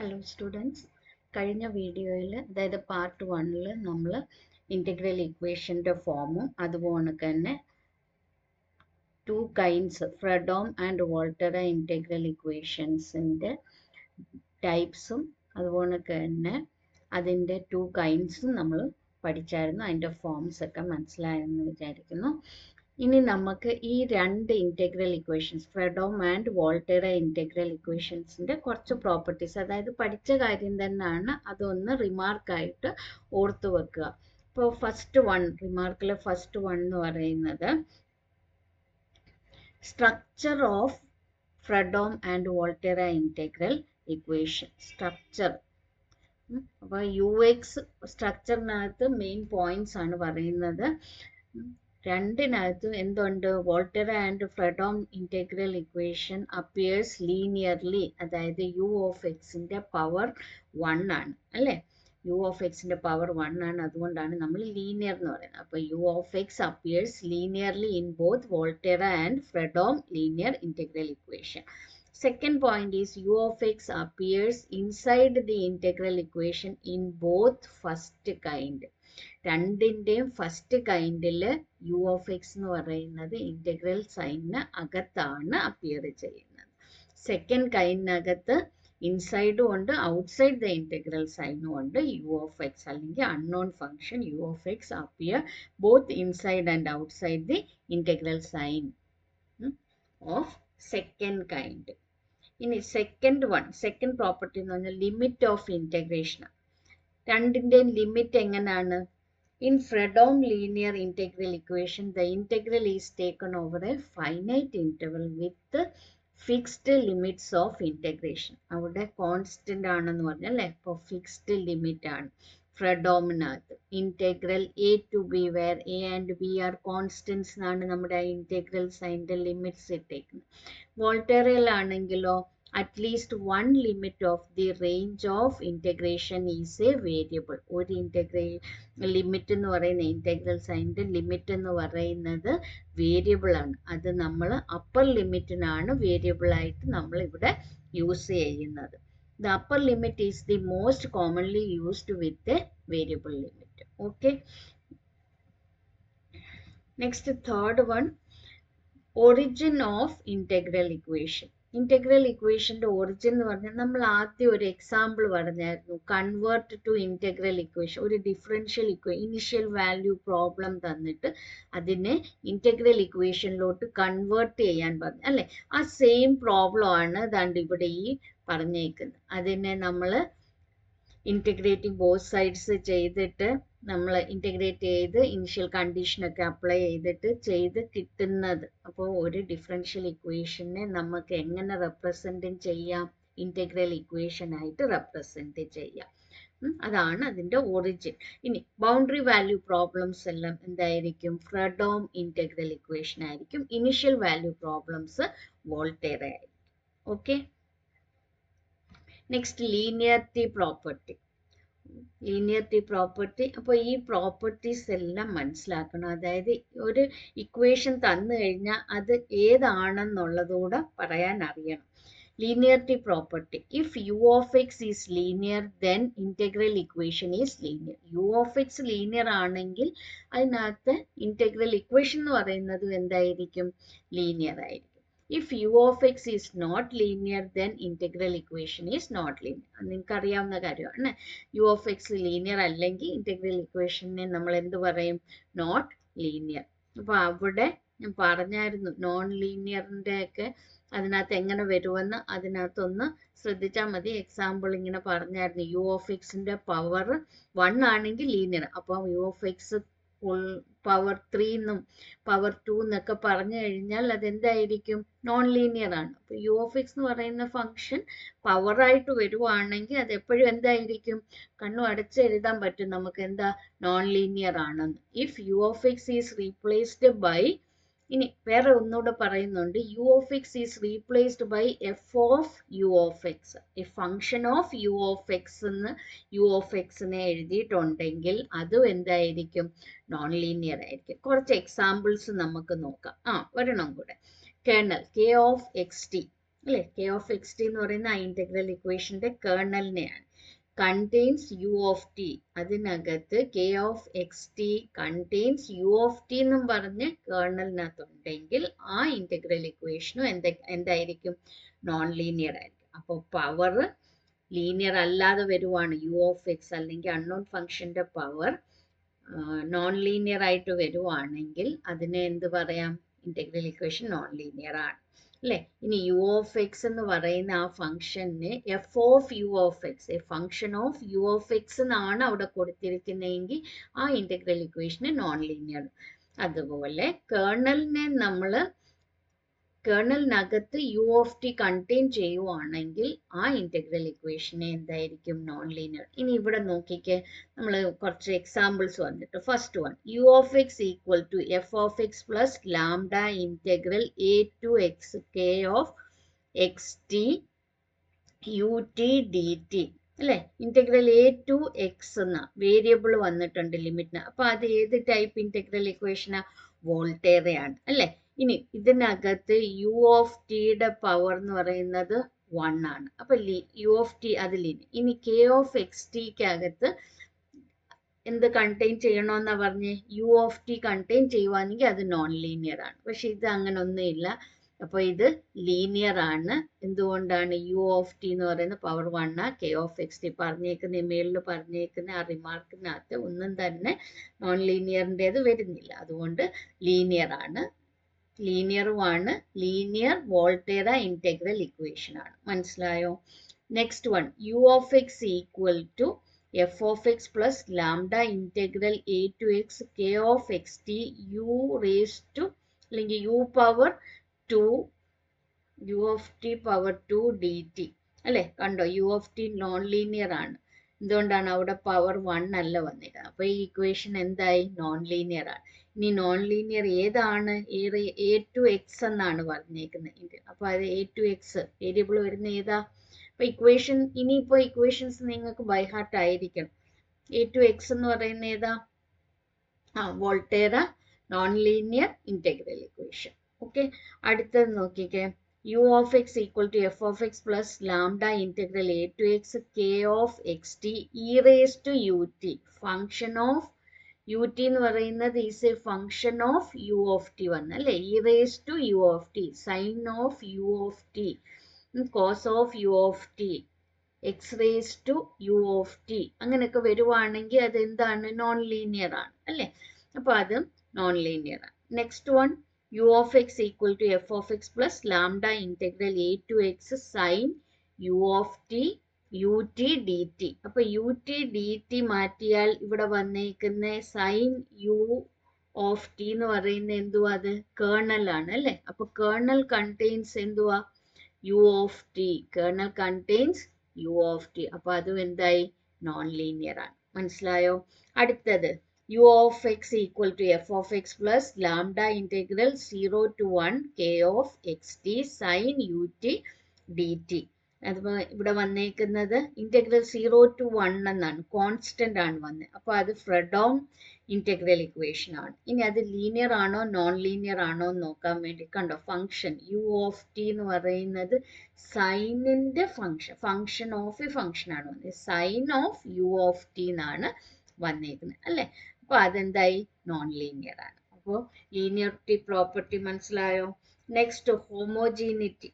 Hello students. കഴിഞ്ഞ വീഡിയോയിൽ അതായത് പാർട്ട് 1ൽ നമ്മൾ ഇന്റഗ്രൽ ഇക്വേഷന്റെ ഫോമും അതുപോലെ തന്നെ to kinds ഫ്രെഡോം and Volterra integral ഇക്വേഷൻസിന്റെ ടൈപ്സും അതുപോലെ തന്നെ അതിന്റെ ടു കൈൻഡ്സും നമ്മൾ പഠിച്ചായിരുന്നു. അതിന്റെ ഫോംസ് ഒക്കെ മനസ്സിലായെന്ന് വിചാരിക്കുന്നു. ഇനി നമുക്ക് ഈ രണ്ട് integral equations ഫ്രെഡോം and Volterra integral ഇക്വേഷൻസിന്റെ കുറച്ച് പ്രോപ്പർട്ടീസ്, അതായത് പഠിച്ച കാര്യം തന്നെയാണ്, അതൊന്ന് റിമാർക്കായിട്ട് ഓർത്തു വെക്കുക. ഇപ്പോൾ ഫസ്റ്റ് വൺ റിമാർക്കിലെ ഫസ്റ്റ് വൺ എന്ന് പറയുന്നത് structure of Fredholm and Volterra integral equation. Structure അപ്പോൾ യു എക്സ് സ്ട്രക്ചറിനകത്ത് മെയിൻ പോയിന്റ്സ് ആണ് പറയുന്നത്. രണ്ടിനകത്തും എന്തുണ്ട്? Volterra and Fredholm integral equation appears linearly, അതായത് യു ഓഫ് എക്സിന്റെ പവർ 1 ആണ് അല്ലേ? യു ഓഫ് എക്സിന്റെ പവർ 1 ആണ്, അതുകൊണ്ടാണ് നമ്മൾ ലീനിയർ എന്ന് പറയുന്നത്. അപ്പൊ u of x appears linearly in both Volterra and Fredholm linear integral equation. Second point is u of x appears inside the integral equation in both first kind. രണ്ടിന്റെയും first കൈൻഡിൽ u of x എന്ന് പറയുന്നത് integral സൈനിന് അകത്താണ് appear ചെയ്യുന്നത്. Second കൈൻഡിനകത്ത് ഇൻസൈഡും ഉണ്ട് outside the integral സൈനും ഉണ്ട്. U of x അല്ലെങ്കിൽ unknown function u of x appear both inside and outside the integral sign of second kind. ഇനി സെക്കൻഡ് പ്രോപ്പർട്ടി എന്ന് പറഞ്ഞാൽ ലിമിറ്റ് ഓഫ് ഇന്റഗ്രേഷൻ. രണ്ടിന്റെയും ലിമിറ്റ് എങ്ങനെയാണ്? In Fredholm linear integral equation, the integral is taken over a finite interval with fixed limits of integration. അവിടെ constant ആണെന്ന് പറഞ്ഞാൽ ഇപ്പോൾ fixed limit ആണ് ഫ്രെഡോമിനകത്ത്. Integral a to b where a and b are constants എന്നാണ് നമ്മുടെ integral സൈൻ്റെ limits ഇട്ടേക്കുന്നത്. വോൾട്ടറയിലാണെങ്കിലോ at one limit of the range of integration is a variable. ഒരു ലിമിറ്റ് എന്ന് പറയുന്ന ഇന്റഗ്രൽ സൈൻ്റെ ലിമിറ്റ് എന്ന് പറയുന്നത് വേരിയബിൾ ആണ്. അത് നമ്മൾ അപ്പർ ലിമിറ്റിനാണ് വേരിയബിൾ ആയിട്ട് നമ്മൾ ഇവിടെ യൂസ് ചെയ്യുന്നത്. The upper limit is the most commonly used with a variable limit. Okay. Next, third one, origin of integral equation. Integral ഇക്വേഷന്റെ ഒറിജിൻ എന്ന് പറഞ്ഞാൽ നമ്മൾ ആദ്യം ഒരു എക്സാമ്പിൾ പറഞ്ഞായിരുന്നു. കൺവേർട്ട് ടു ഇന്റഗ്രൽ ഇക്വേഷൻ, ഒരു ഡിഫറൻഷ്യൽ ഇനിഷ്യൽ വാല്യൂ പ്രോബ്ലം തന്നിട്ട് അതിനെ ഇന്റഗ്രൽ ഇക്വേഷനിലോട്ട് കൺവേർട്ട് ചെയ്യാൻ പറഞ്ഞു അല്ലേ? ആ സെയിം പ്രോബ്ലം ആണ് ദാണ്ട് ഇവിടെ ഈ പറഞ്ഞേക്കുന്നത്. അതിനെ നമ്മൾ ഇന്റഗ്രേറ്റിംഗ് ബോത്ത് സൈഡ്സ് ചെയ്തിട്ട് നമ്മൾ ഇന്റഗ്രേറ്റ് ചെയ്ത് ഇനിഷ്യൽ കണ്ടീഷനൊക്കെ അപ്ലൈ ചെയ്ത് കിട്ടുന്നത്. അപ്പോൾ ഒരു ഡിഫറൻഷ്യൽ ഇക്വേഷനെ നമുക്ക് എങ്ങനെ റെപ്രസെന്റ് ചെയ്യാം? ഇന്റഗ്രൽ ഇക്വേഷൻ ആയിട്ട് റെപ്രസെന്റ് ചെയ്യാം. അതാണ് അതിന്റെ ഒറിജിൻ. ഇനി ബൗണ്ടറി വാല്യൂ പ്രോബ്ലംസ് എല്ലാം എന്തായിരിക്കും? ഫ്രെഡോം ഇന്റഗ്രൽ ഇക്വേഷൻ ആയിരിക്കും. ഇനിഷ്യൽ വാല്യൂ പ്രോബ്ലംസ് വോൾട്ടേറ ആയിരിക്കും. ഓക്കെ. Next linearity property. അപ്പോൾ ഈ പ്രോപ്പർട്ടീസ് എല്ലാം മനസ്സിലാക്കണം. അതായത് ഒരു ഇക്വേഷൻ തന്നു കഴിഞ്ഞാൽ അത് ഏതാണെന്നുള്ളതുകൂടെ പറയാൻ അറിയണം. Linearity property. If u of x is linear then integral equation is linear. U of x linear ആണെങ്കിൽ അതിനകത്ത് ഇന്റഗ്രൽ ഇക്വേഷൻ എന്ന് പറയുന്നത് എന്തായിരിക്കും? ലീനിയർ ആയിരിക്കും. If u of x is not linear, then integral equation is not linear. നിങ്ങൾക്ക് അറിയാവുന്ന കാര്യമാണ്. u of x linear അല്ലെങ്കിൽ ഇന്റഗ്രൽ ഇക്വേഷനെ നമ്മൾ എന്ത് പറയും? Not linear. അപ്പൊ അവിടെ ഞാൻ പറഞ്ഞായിരുന്നു നോൺ ലീനിയറിന്റെ ഒക്കെ അതിനകത്ത് എങ്ങനെ വരുമെന്ന്. അതിനകത്തൊന്ന് ശ്രദ്ധിച്ചാൽ മതി. എക്സാമ്പിൾ ഇങ്ങനെ പറഞ്ഞായിരുന്നു. യു ഓഫ് എക്സിന്റെ പവർ 1 ആണെങ്കിൽ ലീനിയർ. അപ്പൊ യു ഓഫ് എക്സ് പവർ 3 എന്നും പവർ 2 എന്നൊക്കെ പറഞ്ഞു കഴിഞ്ഞാൽ അതെന്തായിരിക്കും? നോൺ ലീനിയർ ആണ്. അപ്പൊ യു ഓഫ് എക്സ് എന്ന് പറയുന്ന ഫംഗ്ഷൻ പവറായിട്ട് വരുവാണെങ്കിൽ അത് എപ്പോഴും എന്തായിരിക്കും? കണ്ണു അടച്ച് എഴുതാൻ പറ്റും നമുക്ക് എന്താ? നോൺ ലീനിയർ ആണെന്ന്. If u of x is replaced by, ഇനി വേറെ ഒന്നുകൂടെ പറയുന്നുണ്ട്, u of x is replaced by f of u of x. A function of u of x എന്ന് യു ഓഫ് എക്സിനെ എഴുതിയിട്ടുണ്ടെങ്കിൽ അതും എന്തായിരിക്കും? നോൺ ലീനിയർ ആയിരിക്കും. കുറച്ച് എക്സാമ്പിൾസ് നമുക്ക് നോക്കാം. ഒരെണ്ണം കൂടെ. Kernel k of x t അല്ലെ? കെ ഓഫ് എക്സ് ടി എന്ന് പറയുന്ന ആ ഇന്റഗ്രൽ ഇക്വേഷന്റെ കേർണലിനെയാണ്. കണ്ടെയ്ൻസ് യു ഓഫ് ടി, അതിനകത്ത് k of x t contains u of t എന്നും പറഞ്ഞ് കേർണലിനകത്തുണ്ടെങ്കിൽ ആ ഇന്റഗ്രൽ ഇക്വേഷനും എന്തായിരിക്കും? നോൺ ലീനിയർ ആയിരിക്കും. അപ്പോൾ പവർ ലീനിയർ അല്ലാതെ വരുവാണ് യു ഓഫ് എക്സ് അല്ലെങ്കിൽ അൺനോൺ ഫംഗ്ഷന്റെ പവർ നോൺ ലീനിയർ ആയിട്ട് വരുവാണെങ്കിൽ അതിനെ എന്ത് പറയാം? ഇന്റഗ്രൽ ഇക്വേഷൻ നോൺ ലീനിയർ ആണ്, അല്ലെ? ഇനി യു ഓഫ് എക്സ് എന്ന് പറയുന്ന ആ ഫംഗ്ഷന് f of u of x, a function of u of x എന്നാണ് അവിടെ കൊടുത്തിരിക്കുന്നതെങ്കിൽ ആ ഇന്റഗ്രൽ ഇക്വേഷന് നോൺ ലീനിയർ. അതുപോലെ കേർണലിനെ നമ്മൾ കേർണലിനകത്ത് യു ഓഫ് ടി കണ്ടെയ്ൻ ചെയ്യുവാണെങ്കിൽ ആ ഇന്റഗ്രൽ ഇക്വേഷനെ എന്തായിരിക്കും? Non linear. ഇനി ഇവിടെ നോക്കിക്കേ, നമ്മൾ കുറച്ച് എക്സാമ്പിൾസ് വന്നിട്ട്, first one, u of x equal to f of x plus lambda integral a to x k of x t u t d t, അല്ലെ? ഇന്റഗ്രൽ എ ടു എക്സ് എന്ന variable വന്നിട്ടുണ്ട് ലിമിറ്റിന്. അപ്പൊ അത് ഏത് ടൈപ്പ് ഇന്റഗ്രൽ ഇക്വേഷനാ? വോൾട്ടേറയാണ്, അല്ലെ? ഇനി ഇതിനകത്ത് യു ഓഫ് ടിയുടെ പവർ എന്ന് പറയുന്നത് 1 ആണ്. അപ്പൊ യു ഓഫ് ടി അതിൽ ഇനി കെ ഓഫ് എക്സ് ടിക്കകത്ത് എന്ത് കണ്ടെയ്ൻ ചെയ്യണമെന്നാ പറഞ്ഞേ? യു ഓഫ് ടി കണ്ടെയ്ൻ ചെയ്യുവാണെങ്കിൽ അത് നോൺ ലീനിയർ ആണ്. പക്ഷെ ഇത് അങ്ങനെ ഒന്നുമില്ല. അപ്പൊ ഇത് ലീനിയർ ആണ്. എന്തുകൊണ്ടാണ്? യു ഓഫ് ടി എന്ന് പറയുന്ന power 1 k of x t പറഞ്ഞേക്കുന്ന ഇമെയിലിൽ പറഞ്ഞേക്കുന്ന ആ റിമാർക്കിനകത്ത് ഒന്നും തന്നെ നോൺ ലീനിയറിൻ്റെത് വരുന്നില്ല. അതുകൊണ്ട് ലീനിയർ ആണ്, ലീനിയറുമാണ്, ലീനിയർ വോൾട്ടേറ ഇന്റഗ്രൽ ഇക്വേഷൻ ആണ്. മനസ്സിലായോ? Next one, u of x equal to f of x plus lambda integral a to x k of x t u raise to അല്ലെങ്കിൽ u power 2 u of t power 2 d t, അല്ലെ? കണ്ടോ? U of t non linear ആണ്. എന്തുകൊണ്ടാണ്? അവിടെ power 1 അല്ല വന്നിരിക്കുന്നത്. അപ്പൊ ഈ ഇക്വേഷൻ എന്തായി? നോൺ ലീനിയർ ആണ്. ഇനി നോൺ ലീനിയർ ഏതാണ്? എ ടു എക്സ് എന്നാണ് പറഞ്ഞേക്കുന്നത്. അപ്പൊ അത് എ ടു എക്സ് വേരിയബിൾ വരുന്ന ഏതാ? അപ്പൊ ഇക്വേഷൻ, ഇനിയിപ്പോ ഇക്വേഷൻസ് നിങ്ങൾക്ക് ബൈ ഹാർട്ട് ആയിരിക്കണം. എ ടു എക്സ് എന്ന് പറയുന്ന ഏതാ? Volterra non linear integral equation. Okay, അടുത്തത് നോക്കിക്കേ, u of x equal to f of x plus lambda integral a to x k of x t e raise to u t. Function of u t എന്ന് പറയുന്നത് is a function of u of t വന്ന്, അല്ലെ? E raise to u of t, sine of u of T, cos of u of t, x raise to u of t, അങ്ങനെയൊക്കെ വരുവാണെങ്കിൽ അത് എന്താണ്? Non linear ആണ്, അല്ലെ? അപ്പൊ അത് നോൺ ലീനിയർ ആണ്. Next one, u of x equal to f of x plus lambda integral a to x sine u of t u t d t. അപ്പൊ യു ടി ഡി ടി മാറ്റിയാൽ ഇവിടെ വന്നേക്കുന്ന sign u of t എന്ന് പറയുന്നത് എന്തുവാ? അത് kernel ആണ്, അല്ലെ? അപ്പൊ കേർണൽ കണ്ടെയ്ൻസ് എന്തുവാ? U of t. Kernel contains u of t. അപ്പൊ അതും എന്തായി? നോൺ ലീനിയർ ആണ്. മനസ്സിലായോ? അടുത്തത്, u of x equal to f of x plus lambda integral 0 to 1 k of x t sine u t d t. അതിപ്പോ ഇവിടെ വന്നേക്കുന്നത് integral 0 to 1 എന്നാണ്, കോൺസ്റ്റന്റ് ആണ് വന്നത്. അപ്പൊ അത് ഫ്രെഡോം ഇന്റഗ്രൽ ഇക്വേഷൻ ആണ്. ഇനി അത് ലീനിയർ ആണോ നോൺ ലീനിയർ ആണോ എന്ന് നോക്കാൻ വേണ്ടി, കണ്ടോ? ഫംഗ്ഷൻ യു ഓഫ് ടി എന്ന് പറയുന്നത് സൈനിന്റെ function, function of a function ആണ് വന്നത്. Sine of u of t എന്നാണ് വന്നേക്കുന്നത്, അല്ലെ? അപ്പൊ അതെന്തായി? നോൺ ലീനിയർ ആണ്. അപ്പോൾ ലീനിയറിറ്റി പ്രോപ്പർട്ടി മനസ്സിലായോ? Next, homogeneity.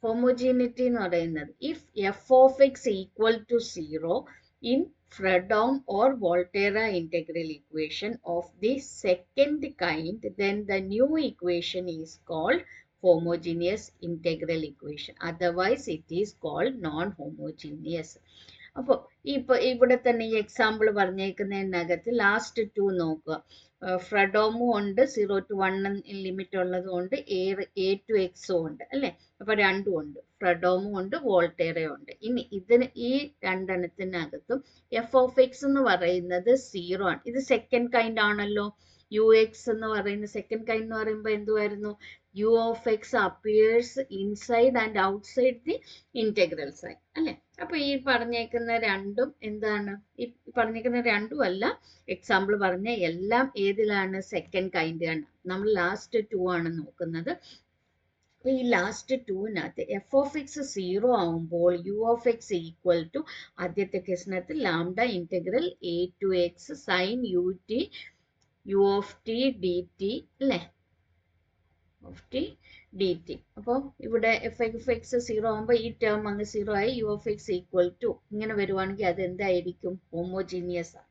ഹോമോജീനിറ്റി എന്ന് പറയുന്നത്, if f of x equal to 0 in Fredholm or Volterra integral equation of the second kind, then the new equation is called homogeneous integral equation. Otherwise, it is called non-homogeneous. അപ്പോൾ ഇവിടെ തന്നെ ഈ example പറഞ്ഞേക്കുന്നതിനകത്ത് last 2 നോക്കുക. ഫ്രെഡോമും ഉണ്ട്, 0 to 1 limit ഉള്ളത് കൊണ്ട് A to എക്സും ഉണ്ട്, അല്ലെ? അപ്പൊ രണ്ടും ഉണ്ട്, ഫ്രെഡോമും ഉണ്ട്, വോൾട്ടേറയും ഉണ്ട്. ഇനി ഇതിന് ഈ രണ്ടെണ്ണത്തിനകത്തും എഫ് ഓഫ് എക്സ് എന്ന് പറയുന്നത് 0 ആണ്. ഇത് സെക്കൻഡ് കൈൻഡ് ആണല്ലോ. യു എക്സ് എന്ന് പറയുന്ന സെക്കൻഡ് കൈൻഡ് എന്ന് പറയുമ്പോൾ എന്തുവായിരുന്നു? U of x appears inside and outside the integral sign, അല്ലെ? അപ്പൊ ഈ പറഞ്ഞേക്കുന്ന രണ്ടും എന്താണ്? ഈ പറഞ്ഞേക്കുന്ന രണ്ടും അല്ല, എക്സാമ്പിൾ പറഞ്ഞ എല്ലാം ഏതിലാണ്? സെക്കൻഡ് കൈൻഡ് ആണ്. നമ്മൾ ലാസ്റ്റ് 2 ആണ് നോക്കുന്നത്. ഈ ലാസ്റ്റ് ടൂവിനകത്ത് എഫ് ഓഫ് എക്സ് 0 ആവുമ്പോൾ u of x equal to ആദ്യത്തെ കേസിനകത്ത് lambda integral a to x sine u t u of t d t അല്ലേ, ഓഫ് ടി ഡി ടി. അപ്പോൾ ഇവിടെ എഫ് ഓഫ് എക്സ് 0 ആകുമ്പോൾ ഈ ടേം അങ്ങ് 0 ആയി, u of x equal to ഇങ്ങനെ വരുവാണെങ്കിൽ അത് എന്തായിരിക്കും, ഹോമോജീനിയസ് ആണ്.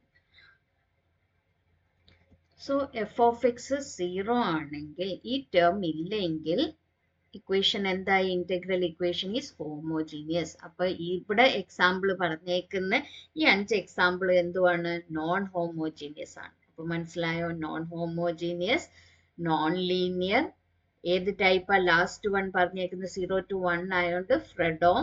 സോ എഫ് ഓഫ് എക്സ് 0 ആണെങ്കിൽ ഈ ടേം ഇല്ലെങ്കിൽ ഇക്വേഷൻ എന്തായി, ഇന്റഗ്രൽ ഇക്വേഷൻ ഈസ് ഹോമോജീനിയസ്. അപ്പൊ ഇവിടെ എക്സാമ്പിൾ പറഞ്ഞേക്കുന്ന ഈ 5 എക്സാമ്പിൾ എന്തുവാണ്, നോൺ ഹോമോജീനിയസ് ആണ്. അപ്പൊ മനസ്സിലായോ, നോൺ ഹോമോജീനിയസ്, നോൺ ലീനിയർ, ഏത് ടൈപ്പാ ലാസ്റ്റ് വൺ പറഞ്ഞേക്കുന്നത് 0 to 1 ആയതുകൊണ്ട് ഫ്രെഡോം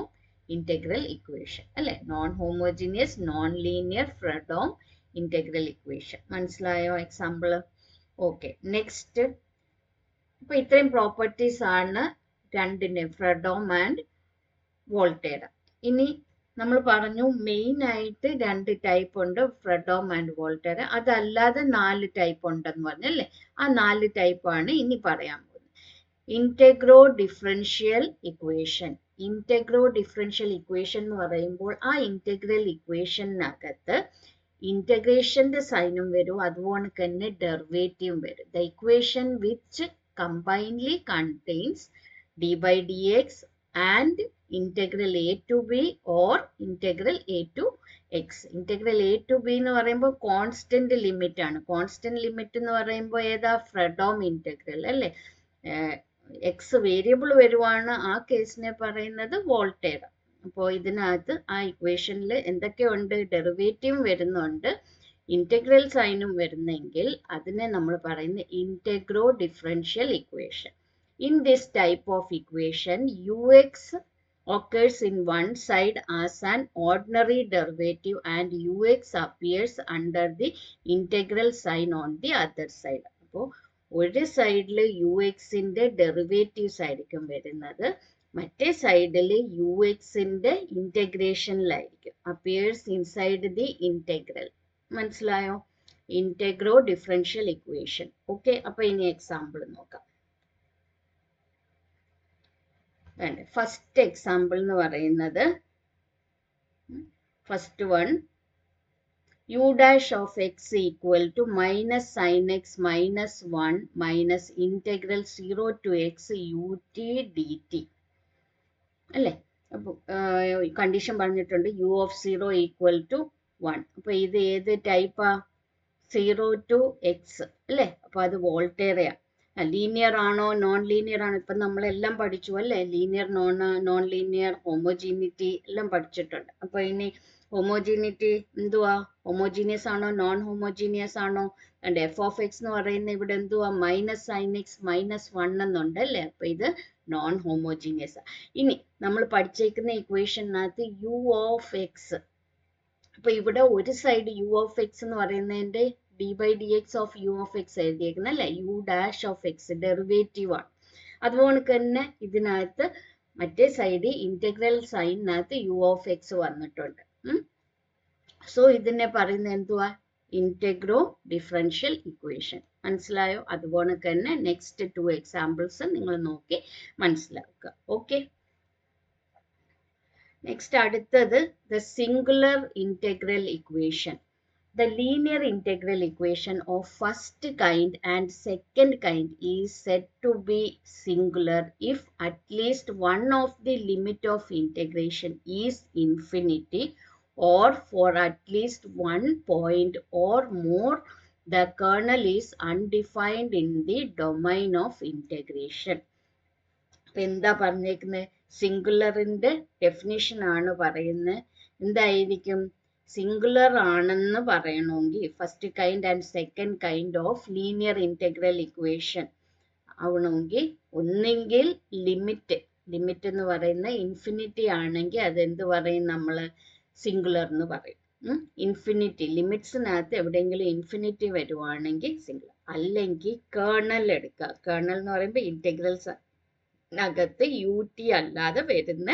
ഇന്റഗ്രൽ ഇക്വേഷൻ അല്ലെ, non homogeneous, non linear, Fredholm integral equation. മനസ്സിലായോ എക്സാമ്പിൾ? Okay, next. അപ്പൊ ഇത്രയും പ്രോപ്പർട്ടീസ് ആണ് രണ്ടിന്റെ, ഫ്രെഡോം ആൻഡ് വോൾട്ടേറ. ഇനി നമ്മൾ പറഞ്ഞു മെയിൻ ആയിട്ട് 2 ടൈപ്പ് ഉണ്ട്, ഫ്രെഡോം ആൻഡ് വോൾട്ടേറ. അതല്ലാതെ 4 ടൈപ്പ് ഉണ്ടെന്ന് പറഞ്ഞല്ലേ, ആ 4 ടൈപ്പാണ് ഇനി പറയാൻ പോകുന്നത്. ഇന്റഗ്രോ ഡിഫറൻഷ്യൽ ഇക്വേഷൻ. ഇന്റഗ്രോ ഡിഫറൻഷ്യൽ ഇക്വേഷൻ എന്ന് പറയുമ്പോൾ ആ ഇന്റഗ്രൽ ഇക്വേഷനകത്ത് ഇന്റഗ്രേഷന്റെ സൈനും വരും, അതുപോലെ തന്നെ ഡെറിവേറ്റീവും വരും. The equation which combinedly contains d by dx and integral a to b or integral a to x. Integral a to b എന്ന് പറയുമ്പോൾ കോൺസ്റ്റന്റ് ലിമിറ്റ് ആണ്. കോൺസ്റ്റന്റ് ലിമിറ്റ് എന്ന് പറയുമ്പോൾ ഏതാ, ഫ്രെഡോം ഇന്റഗ്രൽ അല്ലേ. എക്സ് വേരിയബിൾ വരുവാണ്, ആ കേസിനെ പറയുന്നത് വോൾട്ടേറ. അപ്പോൾ ഇതിനകത്ത് ആ ഇക്വേഷനിൽ എന്തൊക്കെയുണ്ട്, ഡെറിവേറ്റീവ് വരുന്നുണ്ട്, ഇന്റഗ്രൽ സൈനും വരുന്നെങ്കിൽ അതിനെ നമ്മൾ പറയുന്ന integro differential equation. In this type of equation ux occurs in one side as an ordinary derivative and ux appears under the integral sign on the other side. അപ്പോൾ ഒരു സൈഡിൽ യുഎക്സിന്റെ ഡെറിവേറ്റീവ്സ് ആയിരിക്കും വരുന്നത്, മറ്റേ സൈഡിൽ യുഎക്സിന്റെ ഇന്റഗ്രേഷനിലായിരിക്കും, അപ്പിയേഴ്സ് ഇൻസൈഡ് ദി ഇന്റഗ്രൽ. മനസ്സിലായോ, ഇന്റഗ്രോ differential equation. Okay, അപ്പൊ ഇനി എക്സാമ്പിൾ നോക്കാം. ഫസ്റ്റ് എക്സാമ്പിൾ എന്ന് പറയുന്നത്, first one, u dash of x equal to minus sine x minus 1 minus integral 0 to x u t d t അല്ലേ. അപ്പൊ കണ്ടീഷൻ പറഞ്ഞിട്ടുണ്ട് U of 0 equal to 1. അപ്പൊ ഇത് ഏത് ടൈപ്പാ, 0 ടു എക്സ് അല്ലേ. അപ്പൊ അത് വോൾട്ടേറയാ. ലീനിയർ ആണോ നോൺ ലീനിയർ ആണോ, ഇപ്പൊ നമ്മളെല്ലാം പഠിച്ചു അല്ലേ, ലീനിയർ നോൺ ലീനിയർ, ഹോമോജീനിറ്റി എല്ലാം പഠിച്ചിട്ടുണ്ട്. അപ്പൊ ഇനി ഹോമോജീനിറ്റി എന്തുവാ, ഹോമോജീനിയസ് ആണോ നോൺ ഹോമോജീനിയസ് ആണോ. ആൻഡ് എഫ് ഓഫ് എക്സ് എന്ന് പറയുന്ന ഇവിടെ എന്തുവാ, മൈനസ് സൈൻ എക്സ് മൈനസ് 1 എന്നുണ്ട് അല്ലേ. അപ്പൊ ഇത് നോൺ ഹോമോജീനിയസ്. ഇനി നമ്മൾ പഠിച്ചേക്കുന്ന ഇക്വേഷനകത്ത് യു ഓഫ് എക്സ്, അപ്പൊ ഇവിടെ ഒരു സൈഡ് യു ഓഫ് എക്സ് എന്ന് പറയുന്നതിന്റെ d by d x of u of x എഴുതിയേക്കുന്ന അല്ലെ, u dash of x derivative ആണ്. അതുപോലെ തന്നെ ഇതിനകത്ത് മറ്റേ സൈഡ് ഇന്റഗ്രൽ സൈനിനകത്ത് യു ഓഫ് എക്സ് വന്നിട്ടുണ്ട്. സോ ഇതിനെ പറയുന്നത് എന്തുവാ, ഇന്റഗ്രോ ഡിഫറൻഷ്യൽ ഇക്വേഷൻ. മനസ്സിലായോ? അതുപോലെ തന്നെ നെക്സ്റ്റ് 2 എക്സാമ്പിൾസ് നിങ്ങൾ നോക്കി മനസ്സിലാക്കുക. ഓക്കെ, നെക്സ്റ്റ് അടുത്തത് the singular integral equation. The linear integral equation of first kind and second kind is said to be singular if at least one of the limit of integration is infinity, or for at least one point or more the kernel is undefined in the domain of integration. എന്താ പറഞ്ഞേക്കുന്നത്, സിംഗുലറിന്റെ definition ആണ് പറയുന്നത്. എന്തായിരിക്കും, singular ആണെന്ന് പറയണമെങ്കിൽ first kind and second kind of linear integral equation ആവണമെങ്കിൽ ഒന്നെങ്കിൽ limit എന്ന് പറയുന്ന ഇൻഫിനിറ്റി ആണെങ്കിൽ അതെന്ത് പറയും, നമ്മൾ സിംഗുലർ എന്ന് പറയും. ഇൻഫിനിറ്റി ലിമിറ്റ്സിനകത്ത് എവിടെയെങ്കിലും ഇൻഫിനിറ്റി വരുവാണെങ്കിൽ സിംഗുലർ, അല്ലെങ്കിൽ കേർണൽ എടുക്കുക. കേർണൽ എന്ന് പറയുമ്പോൾ ഇന്റഗ്രൽസിനകത്ത് യു ടി അല്ലാതെ വരുന്ന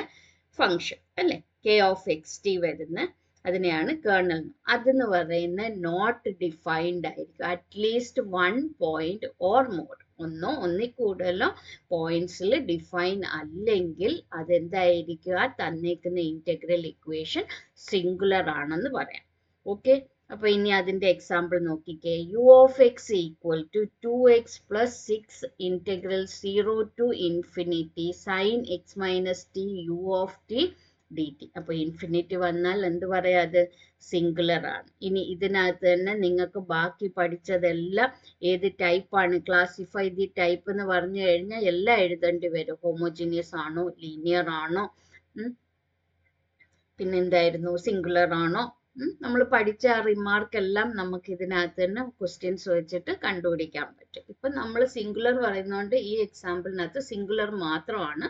ഫങ്ഷൻ അല്ലെ, കെ ഓഫ് എക്സ് ടി വരുന്ന, അതിനെയാണ് കേർണൽ. അതെന്ന് പറയുന്ന നോട്ട് ഡിഫൈൻഡ് ആയിരിക്കും. അറ്റ്ലീസ്റ്റ് 1 പോയിന്റ് ഓർ മോർ, ഒന്നോ ഒന്നിൽ കൂടുതലോ പോയിന്റ്സിൽ ഡിഫൈൻ അല്ലെങ്കിൽ അതെന്തായിരിക്കുക, തന്നേക്കുന്ന ഇന്റഗ്രൽ ഇക്വേഷൻ സിംഗുലർ ആണെന്ന് പറയാം. ഓക്കെ, അപ്പൊ ഇനി അതിന്റെ എക്സാമ്പിൾ നോക്കിക്കേ. U of x equal to 2x plus 6 integral 0 to infinity sine x minus t u of t d t. അപ്പൊ ഇൻഫിനിറ്റി വന്നാൽ എന്ത് പറയാ, അത് സിംഗുലർ ആണ്. ഇനി ഇതിനകത്ത് തന്നെ നിങ്ങൾക്ക് ബാക്കി പഠിച്ചതെല്ലാം ഏത് ടൈപ്പാണ്, ക്ലാസിഫൈ ദി ടൈപ്പ് എന്ന് പറഞ്ഞു കഴിഞ്ഞാൽ എല്ലാം എഴുതേണ്ടി വരും. ഹോമോജിനിയസ് ആണോ, ലീനിയർ ആണോ, പിന്നെന്തായിരുന്നു, സിംഗുലർ ആണോ, നമ്മൾ പഠിച്ച ആ റിമാർക്ക് എല്ലാം നമുക്ക് ഇതിനകത്ത് തന്നെ ക്വസ്റ്റ്യൻസ് വെച്ചിട്ട് കണ്ടുപിടിക്കാൻ പറ്റും. ഇപ്പൊ നമ്മൾ സിംഗുലർ പറയുന്നതുകൊണ്ട് ഈ എക്സാമ്പിളിനകത്ത് സിംഗുലർ മാത്രമാണ്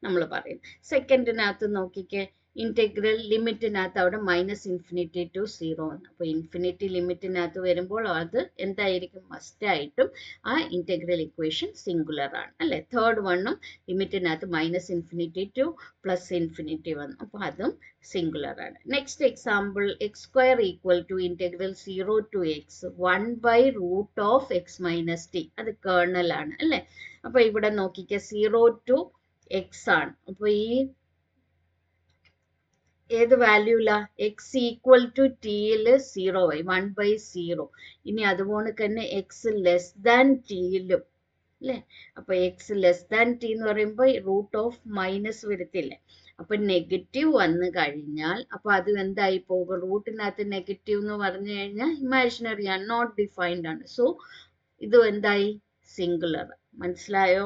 നമ്മൾ പറയുന്നത്. സെക്കൻഡിനകത്ത് നോക്കിക്കേ, ഇന്റഗ്രൽ ലിമിറ്റിനകത്ത് അവിടെ മൈനസ് ഇൻഫിനിറ്റി ടു 0 ആണ്. അപ്പൊ ഇൻഫിനിറ്റി ലിമിറ്റിനകത്ത് വരുമ്പോൾ അത് എന്തായിരിക്കും, മസ്റ്റ് ആയിട്ടും ആ ഇന്റഗ്രൽ ഇക്വേഷൻ സിംഗുലർ ആണ് അല്ലെ. തേർഡ് വണ്ണും ലിമിറ്റിനകത്ത് minus infinity to plus infinity വന്നു, അപ്പൊ അതും സിംഗുലർ ആണ്. Next example, x square equal to integral 0 to x 1 by root of x minus t, അത് കേർണൽ ആണ് അല്ലെ. അപ്പൊ ഇവിടെ നോക്കിക്കേ, 0 ടു എക്സ് ആണ്. അപ്പൊ ഈ ഏത് വാല്യൂല, എക്സ് ഈക്വൽ ടു ടിയിൽ 0 ആയി, 1 ബൈ 0. ഇനി അതുപോലെ തന്നെ എക്സ് ലെസ് ദാൻ ടിയിലും അല്ലെ. അപ്പൊ എക്സ് ലെസ് ദാൻ ടി എന്ന് പറയുമ്പോൾ റൂട്ട് ഓഫ് മൈനസ് വരത്തില്ലേ. അപ്പൊ നെഗറ്റീവ് വന്നു കഴിഞ്ഞാൽ അപ്പൊ അത് എന്തായി പോകും, റൂട്ടിനകത്ത് നെഗറ്റീവ് എന്ന് പറഞ്ഞു കഴിഞ്ഞാൽ ഇമാജിനറി ആണ്, നോട്ട് ഡിഫൈൻഡ് ആണ്. സോ ഇത് എന്തായി, സിംഗുലർ. മനസ്സിലായോ?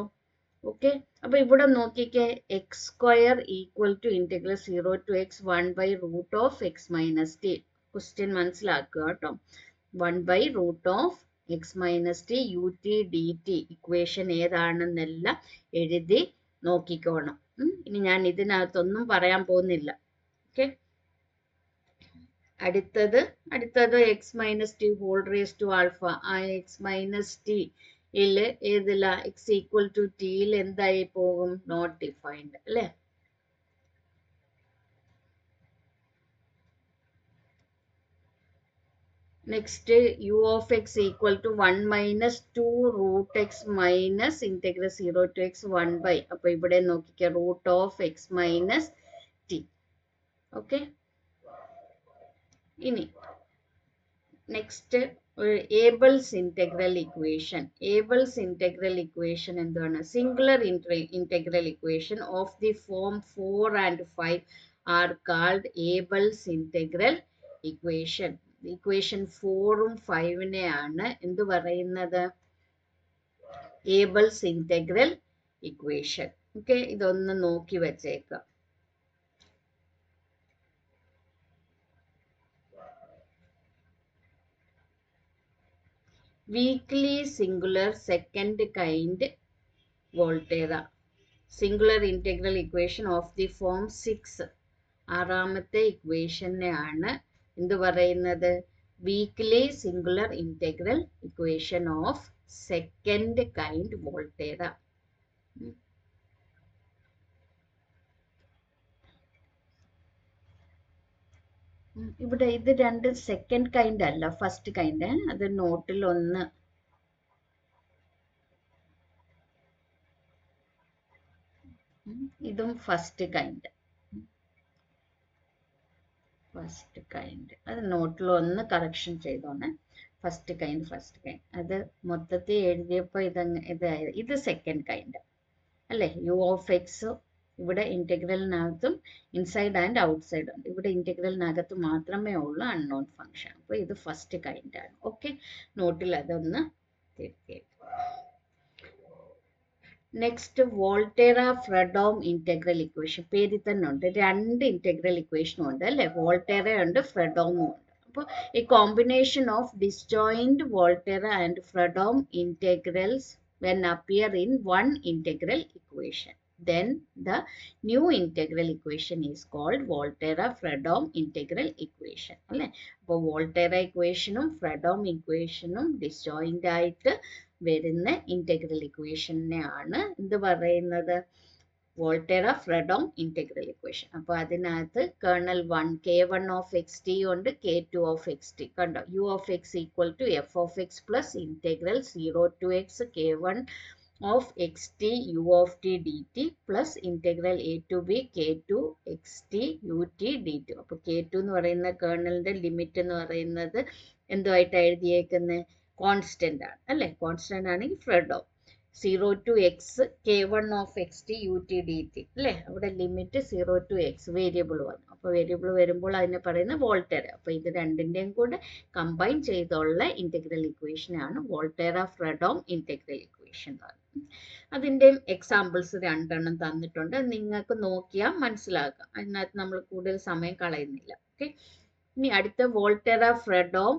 ഓക്കെ, അപ്പൊ ഇവിടെ നോക്കിക്കേ, x square equal to integral 0 to x 1 by root of x minus t. Question മനസ്സിലാക്കുക കേട്ടോ. 1 by root of x minus t u t d t equation ഏതാണെന്നെല്ലാം എഴുതി നോക്കിക്കോണം. ഇനി ഞാൻ ഇതിനകത്തൊന്നും പറയാൻ പോകുന്നില്ല. ഓക്കെ, അടുത്തത് x minus t whole raise to alpha. ആ എക്സ് മൈനസ് ടി ഏതില്ല, എക്സ് ഈക്വൽ ടു ടിയിൽ എന്തായി പോകും, നോട്ട് ഡിഫൈൻഡ് അല്ലെ. Next u of x equal to 1 minus 2 root x minus integral 0 to x 1 by. അപ്പൊ ഇവിടെ നോക്കിക്കുക, root of x minus t. Okay, ഇനി next Abel's integral equation. Abel's integral equation എന്താണ്, singular integral equation of the form 4 and 5 are called Abel's integral equation. Equation 4ഉം 5നെയാണ് എന്ത് പറയുന്നത്, Abel's integral equation. Okay, ഇതൊന്ന് നോക്കി വെച്ചേക്കാം. Weakly singular second kind Volterra. Singular integral equation of the form 6, ആറാമത്തെ ഇക്വേഷനെയാണ് എന്ത് പറയുന്നത്, weekly singular integral equation of second kind Volterra. ഇവിടെ ഇത് രണ്ട് സെക്കൻഡ് കൈൻഡ് അല്ല, ഫസ്റ്റ് കൈൻഡ്. അത് നോട്ടിൽ ഒന്ന് ഇതും ഫസ്റ്റ് കൈൻഡ്. അത് നോട്ടിൽ ഒന്ന് കറക്ഷൻ ചെയ്തോണേ. ഫസ്റ്റ് കൈൻഡ് അത് മൊത്തത്തിൽ എഴുതിയപ്പോൾ ഇത് സെക്കൻഡ് കൈൻഡ് അല്ലേ. യു ഓഫ് എക്സ് ഇവിടെ ഇന്റഗ്രലിനകത്തും ഇൻസൈഡ് ആൻഡ് ഔട്ട്സൈഡ് ഉണ്ട്. ഇവിടെ ഇന്റഗ്രലിനകത്ത് മാത്രമേ ഉള്ളൂ അൺനോൺ ഫംഗ്ഷൻ. അപ്പൊ ഇത് ഫസ്റ്റ് കൈൻഡ് ആണ്. ഓക്കെ, നോട്ടിൽ അതൊന്ന് തിരുത്തി. Next Volterra Fredholm integral equation. പേരിൽ തന്നെ ഉണ്ട്, രണ്ട് ഇന്റഗ്രൽ ഇക്വേഷനും ഉണ്ട് അല്ലെ. വോൾട്ടേറ ഉണ്ട്, ഫ്രെഡോമും ഉണ്ട്. അപ്പോൾ ഈ combination of disjoint Volterra and Fredholm integrals when appear in one integral equation, then the new integral equation is called Volterra-Fredholm integral equation അല്ലേ. അപ്പോൾ വോൾട്ടേറ ഇക്വേഷനും ഫ്രെഡോം ഇക്വേഷനും ഡിസ്ജോയിന്റ് ആയിട്ട് വരുന്ന ഇന്റഗ്രൽ ഇക്വേഷനെയാണ് എന്ത് പറയുന്നത്, വോൾട്ടേറ-ഫ്രെഡോം ഇന്റഗ്രൽ ഇക്വേഷൻ. അപ്പോൾ അതിനകത്ത് kernel 1 k1 of x t ഉണ്ട്, k2 ഓഫ് എക്സ് ടി കണ്ടോ. U of x equal to f of x plus integral 0 to x k1 of x t u of t d t plus integral a to b k2 x t u t d t. അപ്പോൾ k2 എന്ന് പറയുന്ന കേർണലിന്റെ limit എന്ന് പറയുന്നത് എന്തുമായിട്ടാണ് എഴുതിയേക്കുന്നത്? Constant ആണ് അല്ലേ. Constant ആണെങ്കിൽ ഫ്രെഡോം 0 to x k1 of xt ut dt അല്ലേ. അവിടെ ലിമിറ്റ് 0 to x വേരിയബിൾ വന്നു. അപ്പോൾ വേരിയബിൾ വരുമ്പോൾ അതിനെ പറയുന്ന വോൾട്ടേറ. അപ്പോൾ ഇത് രണ്ടിൻ്റെയും കൂടെ കമ്പൈൻ ചെയ്തുള്ള ഇന്റഗ്രൽ ഇക്വേഷൻ ആണ് വോൾട്ടേറ-ഫ്രെഡോം ഇന്റഗ്രൽ ഇക്വേഷൻ എന്ന് പറയുന്നത്. അതിൻ്റെയും എക്സാമ്പിൾസ് രണ്ടെണ്ണം തന്നിട്ടുണ്ട്. നിങ്ങൾക്ക് നോക്കിയാൽ മനസ്സിലാക്കാം. അതിനകത്ത് നമ്മൾ കൂടുതൽ സമയം കളയുന്നില്ല. ഓക്കെ. ഇനി അടുത്ത വോൾട്ടേറ-ഫ്രെഡോം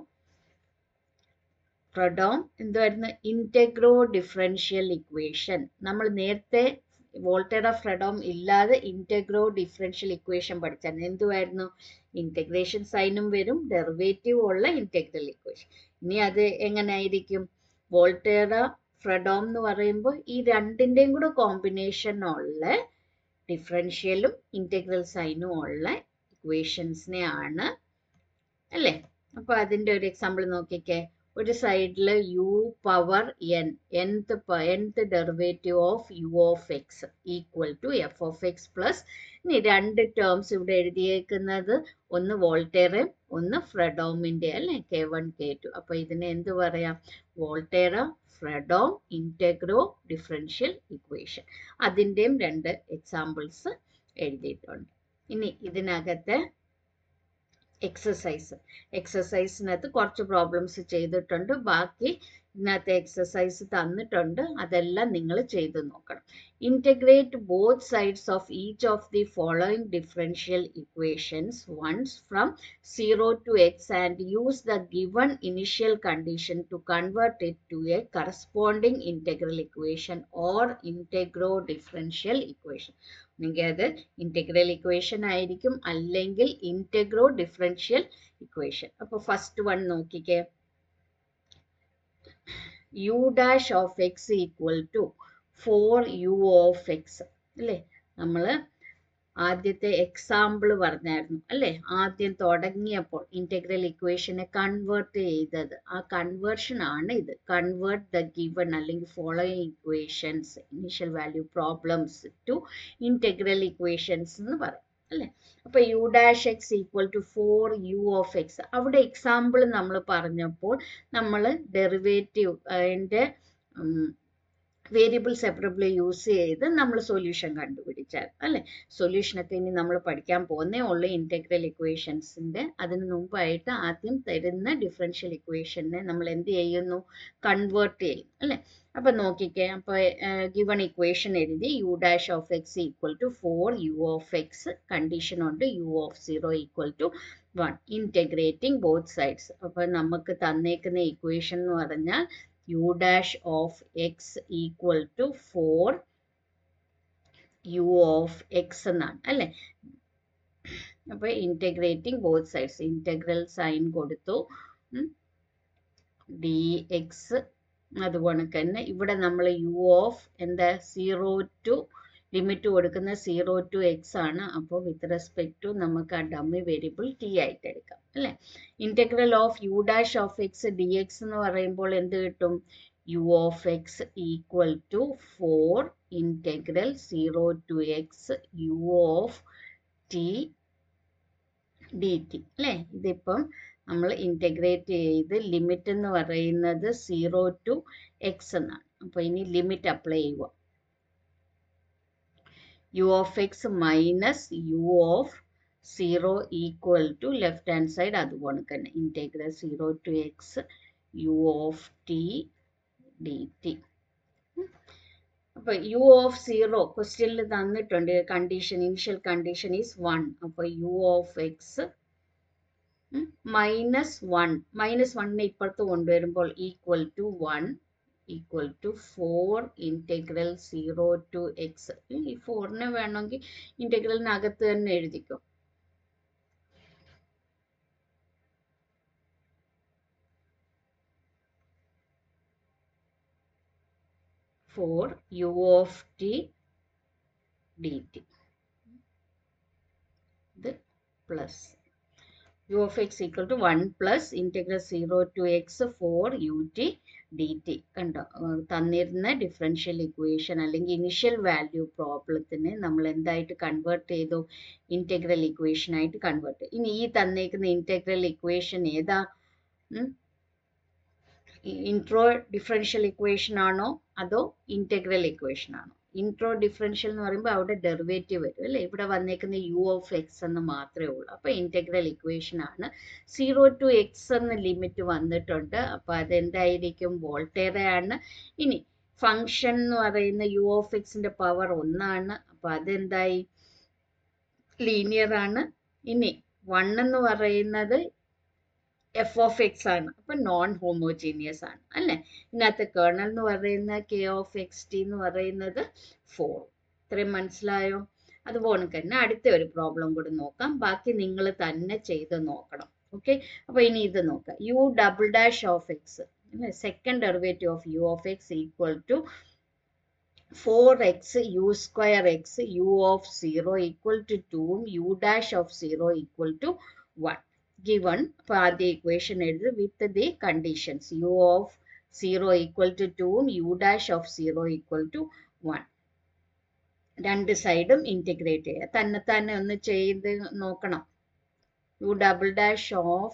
എന്തായിരുന്നു? ഇന്റഗ്രോ ഡിഫറൻഷ്യൽ ഇക്വേഷൻ. നമ്മൾ നേരത്തെ വോൾട്ടേറ-ഫ്രെഡോം ഇല്ലാതെ ഇന്റഗ്രോ ഡിഫറൻഷ്യൽ ഇക്വേഷൻ പഠിച്ചായിരുന്നു. എന്തുവായിരുന്നു? ഇന്റഗ്രേഷൻ സൈനും വരും, ഡെറിവേറ്റീവും ഉള്ള ഇന്റഗ്രൽ ഇക്വേഷൻ. ഇനി അത് എങ്ങനെയായിരിക്കും? വോൾട്ടേറ-ഫ്രെഡോം എന്ന് പറയുമ്പോൾ ഈ രണ്ടിൻ്റെയും കൂടെ കോമ്പിനേഷൻ ഉള്ള ഡിഫറൻഷ്യലും ഇന്റഗ്രൽ സൈനും ഉള്ള ഇക്വേഷൻസിനെ ആണ് അല്ലേ. അപ്പൊ അതിന്റെ ഒരു എക്സാമ്പിൾ നോക്കിക്കേ. ഒരു സൈഡിൽ u power n nth derivative of u of x equal to f of x plus, ഇനി രണ്ട് ടേംസ് ഇവിടെ എഴുതിയേക്കുന്നത് ഒന്ന് വോൾട്ടേറയും ഒന്ന് ഫ്രെഡോമിന്റെ അല്ലെ, k1 k2. അപ്പൊ ഇതിനെ എന്ത് പറയാം? വോൾട്ടേറ-ഫ്രെഡോം ഇന്റഗ്രോ ഡിഫറൻഷ്യൽ ഇക്വേഷൻ. അതിൻ്റെയും രണ്ട് എക്സാമ്പിൾസ് എഴുതിയിട്ടുണ്ട്. ഇനി ഇതിനകത്ത് എക്സസൈസിനകത്ത് കുറച്ച് പ്രോബ്ലംസ് ചെയ്തിട്ടുണ്ട്. ബാക്കി ഇതിനകത്ത് എക്സസൈസ് തന്നിട്ടുണ്ട്, അതെല്ലാം നിങ്ങൾ ചെയ്ത് നോക്കണം. Integrate both sides of each of the following differential equations once from 0 to x and use the given initial condition to convert it to a corresponding integral equation or integro differential equation. അല്ലെങ്കിൽ അത് integral equation ആയിരിക്കും, അല്ലെങ്കിൽ integro differential equation. അപ്പൊ first one നോക്കിക്കേ. U dash of x equal to 4u of x അല്ലേ. നമ്മള് ആദ്യത്തെ example പറഞ്ഞായിരുന്നു അല്ലേ. ആദ്യം തുടങ്ങിയപ്പോൾ ഇന്റഗ്രൽ ഇക്വേഷനെ കൺവേർട്ട് ചെയ്തത്, ആ കൺവേർഷൻ ആണ് ഇത്. കൺവേർട്ട് ദ ഗിവൺ അല്ലെങ്കിൽ following equations initial value problems to integral equations എന്ന് പറയും അല്ലേ. അപ്പൊ u dash x equal to 4u of x, അവിടെ എക്സാമ്പിൾ നമ്മൾ പറഞ്ഞപ്പോൾ നമ്മൾ ഡെറിവേറ്റീവ് അതിൻ്റെ വേരിയബിൾ സെപ്പറബിൾ യൂസ് ചെയ്ത് നമ്മൾ സൊല്യൂഷൻ കണ്ടുപിടിച്ചാൽ അല്ലേ. സൊല്യൂഷനൊക്കെ ഇനി നമ്മൾ പഠിക്കാൻ പോകുന്നേ ഉള്ളൂ ഇന്റഗ്രൽ ഇക്വേഷൻസിന്റെ. അതിന് മുമ്പായിട്ട് ആദ്യം തരുന്ന ഡിഫറൻഷ്യൽ ഇക്വേഷനെ നമ്മൾ എന്ത് ചെയ്യുന്നു? കൺവേർട്ട് ചെയ്യും അല്ലേ. അപ്പൊ നോക്കിക്കേ. അപ്പൊ ഗിവൺ ഇക്വേഷൻ എഴുതി u dash of x equal to 4u of x, condition ഉണ്ട് u of 0 equal to 1, integrating both sides. അപ്പൊ നമുക്ക് തന്നേക്കുന്ന ഇക്വേഷൻ എന്ന് പറഞ്ഞാൽ u dash of x equal to 4u of x എന്നാണ് അല്ലേ. അപ്പൊ integrating both sides, integral sine കൊടുത്തു, dx. അതുപോലെ തന്നെ ഇവിടെ നമ്മൾ u ഓഫ് എന്താ 0 ടു ലിമിറ്റ് കൊടുക്കുന്ന 0 to x ആണ്. അപ്പോൾ വിത്ത് റെസ്പെക്ട് ടു നമുക്ക് ആ ഡമ്മി വേരിയബിൾ t ആയിട്ട് എടുക്കാം അല്ലേ. Integral of u dash of x d x എന്ന് പറയുമ്പോൾ എന്ത് കിട്ടും? U of x equal to 4 integral 0 to x u of t d t അല്ലേ. ഇതിപ്പം നമ്മൾ ഇന്റഗ്രേറ്റ് ചെയ്ത് ലിമിറ്റ് എന്ന് പറയുന്നത് 0 to x എന്നാണ്. അപ്പോൾ ഇനി ലിമിറ്റ് അപ്ലൈ ചെയ്യുക. u of x minus u of 0 equal to left hand side അതുപോലെ തന്നെ integral 0 to x u of t dt. അപ്പോൾ u of 0 ക്വസ്റ്റ്യനിൽ തന്നിട്ടുണ്ട്. Condition initial condition is 1. അപ്പോൾ u of x മൈനസ് 1 ഇപ്പുറത്ത് കൊണ്ടുവരുമ്പോൾ equal to 1 equal to 4 integral 0 to x. ഈ 4നെ വേണമെങ്കിൽ ഇന്റഗ്രലിനകത്ത് തന്നെ എഴുതിക്കോ. 4 u of t dt. ഇത് plus u of x equal to 1 plus integral 0 to x 4 ut dt. കണ്ടോ, തന്നിരുന്ന differential equation അല്ലെങ്കിൽ ഇനിഷ്യൽ വാല്യൂ പ്രോബ്ലത്തിനെ നമ്മൾ എന്തായിട്ട് കൺവേർട്ട് ചെയ്തു? ഇന്റഗ്രൽ ഇക്വേഷൻ ആയിട്ട് കൺവേർട്ട്. ഇനി ഈ തന്നേക്കുന്ന ഇന്റഗ്രൽ ഇക്വേഷൻ ഏതാ? ഇൻട്രോ ഡിഫറൻഷ്യൽ ഇക്വേഷൻ ആണോ അതോ ഇന്റഗ്രൽ ഇക്വേഷൻ ആണോ? ഇൻട്രോ ഡിഫറൻഷ്യൽ എന്ന് പറയുമ്പോൾ അവിടെ ഡെറിവേറ്റീവ് വരും അല്ലേ? ഇവിടെ വന്നേക്കുന്ന യു ഓഫ് എക്സ് എന്ന് മാത്രമേ ഉള്ളൂ. അപ്പോൾ ഇന്റഗ്രൽ ഇക്വേഷൻ ആണ്. 0 to x എന്ന ലിമിറ്റ് വന്നിട്ടുണ്ട്. അപ്പോൾ അതെന്തായിരിക്കും? വോൾട്ടേറ ആണ്. ഇനി ഫംഗ്ഷൻ എന്ന് പറയുന്ന യു ഓഫ് എക്സിന്റെ പവർ 1 ആണ്. അപ്പോൾ അതെന്തായി? ലീനിയർ ആണ്. ഇനി 1 എന്ന് പറയുന്നത് എഫ് ഓഫ് എക്സ് ആണ്. അപ്പൊ നോൺ ഹോമോജീനിയസ് ആണ് അല്ലെ? ഇതിനകത്ത് കേർണൽ എന്ന് പറയുന്ന കെ ഓഫ് എക്സ് ടി എന്ന് പറയുന്നത് 4. ഇത്രയും മനസ്സിലായോ? അതുപോലെ തന്നെ അടുത്ത ഒരു പ്രോബ്ലം കൂടി നോക്കാം. ബാക്കി നിങ്ങൾ തന്നെ ചെയ്ത് നോക്കണം. ഓക്കെ, അപ്പൊ ഇനി ഇത് നോക്കാം. U double dash of x അല്ലെ, second derivative of u of x equal to 4x u square x u of 0 equal to 2 u dash of 0 equal to 1. Given for the equation with the conditions u of 0 equal to 2 u dash of 0 equal to 1. രണ്ട് സൈഡും integrate ചെയ്യുക. തന്നെ ഒന്ന് ചെയ്ത് നോക്കണം. u double dash of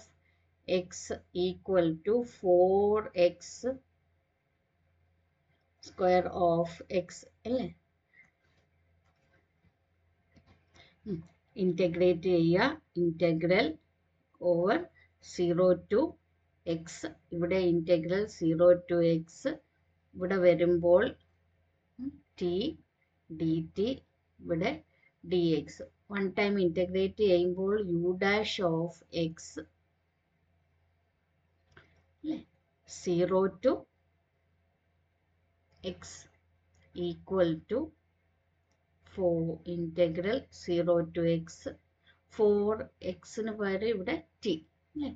x equal to 4x square of x അല്ലേ? Integrate ചെയ്യുക. Integral over 0 to x. ഇവിടെ ഇന്റഗ്രൽ 0 to x. ഇവിടെ വരുമ്പോൾ t dt, ഇവിടെ dx. വൺ ടൈം ഇന്റഗ്രേറ്റ് ചെയ്യുമ്പോൾ u dash of x 0 to x equal to 4 integral 0 to x 4x ന് പകരം ഇവിടെ t അല്ലേ?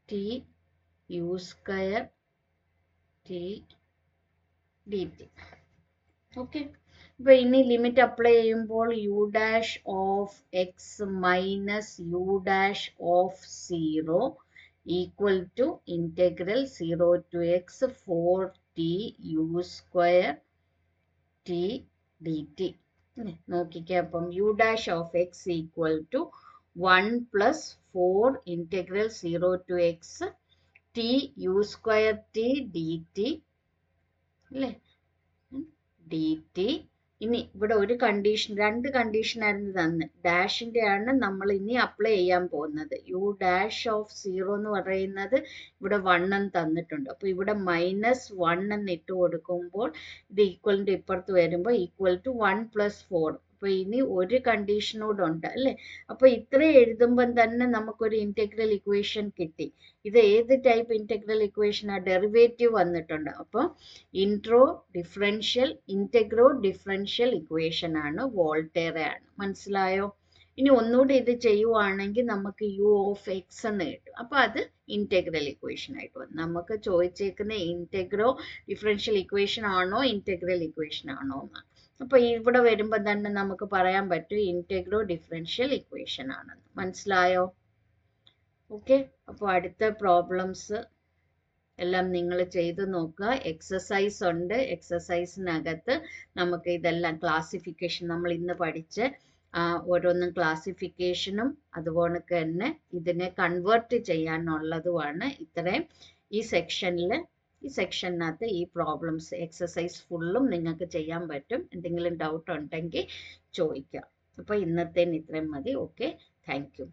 t u square t dt. Okay, അപ്പൊ ഇനി ലിമിറ്റ് അപ്ലൈ ചെയ്യുമ്പോൾ u dash of x minus u dash of 0 equal to integral 0 to x 4t u square t dt. നോക്കിക്കേ, അപ്പം u dash of x equal to 1 plus 4 integral 0 to x t u square t dt അല്ലേ? dt. ഇനി ഇവിടെ ഒരു condition, രണ്ട് condition ആയിരുന്നു തന്നെ. ഡാഷിന്റെ ആണ് നമ്മൾ ഇനി അപ്ലൈ ചെയ്യാൻ പോകുന്നത്. യു ഡാഷ് ഓഫ് 0 എന്ന് പറയുന്നത് ഇവിടെ 1 എന്ന് തന്നിട്ടുണ്ട്. അപ്പൊ ഇവിടെ -1 എന്ന് ഇട്ട് കൊടുക്കുമ്പോൾ ഇത് ഈക്വലിന്റെ ഇപ്പുറത്ത് വരുമ്പോൾ ഈക്വൽ ടു 1 പ്ലസ് 4. അപ്പൊ ഇനി ഒരു കണ്ടീഷനോട് ഉണ്ട് അല്ലെ? അപ്പൊ ഇത്ര എഴുതുമ്പോൾ തന്നെ നമുക്കൊരു ഇന്റഗ്രൽ ഇക്വേഷൻ കിട്ടി. ഇത് ഏത് ടൈപ്പ് ഇന്റഗ്രൽ ഇക്വേഷൻ ആ? ഡെറിവേറ്റീവ് വന്നിട്ടുണ്ട്. അപ്പൊ ഇൻട്രോ ഡിഫറൻഷ്യൽ ഇക്വേഷൻ ആണ്, വോൾട്ടേറ ആണ്. മനസ്സിലായോ? ഇനി ഒന്നുകൂടി ഇത് ചെയ്യുവാണെങ്കിൽ നമുക്ക് യു ഓഫ് എക്സ് എന്ന് കിട്ടും. അപ്പൊ അത് ഇന്റഗ്രൽ ഇക്വേഷൻ ആയിട്ട് വന്നു. നമുക്ക് ചോദിച്ചേക്കുന്ന ഇന്റഗ്രോ ഡിഫറൻഷ്യൽ ഇക്വേഷൻ ആണോ ഇന്റഗ്രൽ ഇക്വേഷൻ ആണോ എന്ന്. അപ്പൊ ഇവിടെ വരുമ്പോൾ തന്നെ നമുക്ക് പറയാൻ പറ്റും ഇന്റഗ്രോ ഡിഫറൻഷ്യൽ ഇക്വേഷൻ ആണെന്ന്. മനസ്സിലായോ? ഓക്കെ, അപ്പോൾ അടുത്ത പ്രോബ്ലംസ് എല്ലാം നിങ്ങൾ ചെയ്ത് നോക്കുക. എക്സസൈസ് ഉണ്ട്. എക്സസൈസിനകത്ത് നമുക്ക് ഇതെല്ലാം ക്ലാസിഫിക്കേഷൻ, നമ്മൾ ഇന്ന് പഠിച്ച ഓരോന്നും ക്ലാസിഫിക്കേഷനും അതുപോലെ തന്നെ ഇതിനെ കൺവേർട്ട് ചെയ്യാനുള്ളതുമാണ് ഇത്രയും ഈ സെക്ഷനകത്ത് ഈ പ്രോബ്ലംസ് എക്സസൈസ് ഫുള്ളും നിങ്ങൾക്ക് ചെയ്യാൻ പറ്റും. എന്തെങ്കിലും ഡൗട്ട് ഉണ്ടെങ്കിൽ ചോദിക്കാം. അപ്പോൾ ഇന്നത്തേന് ഇത്രയും മതി. Okay, thank you.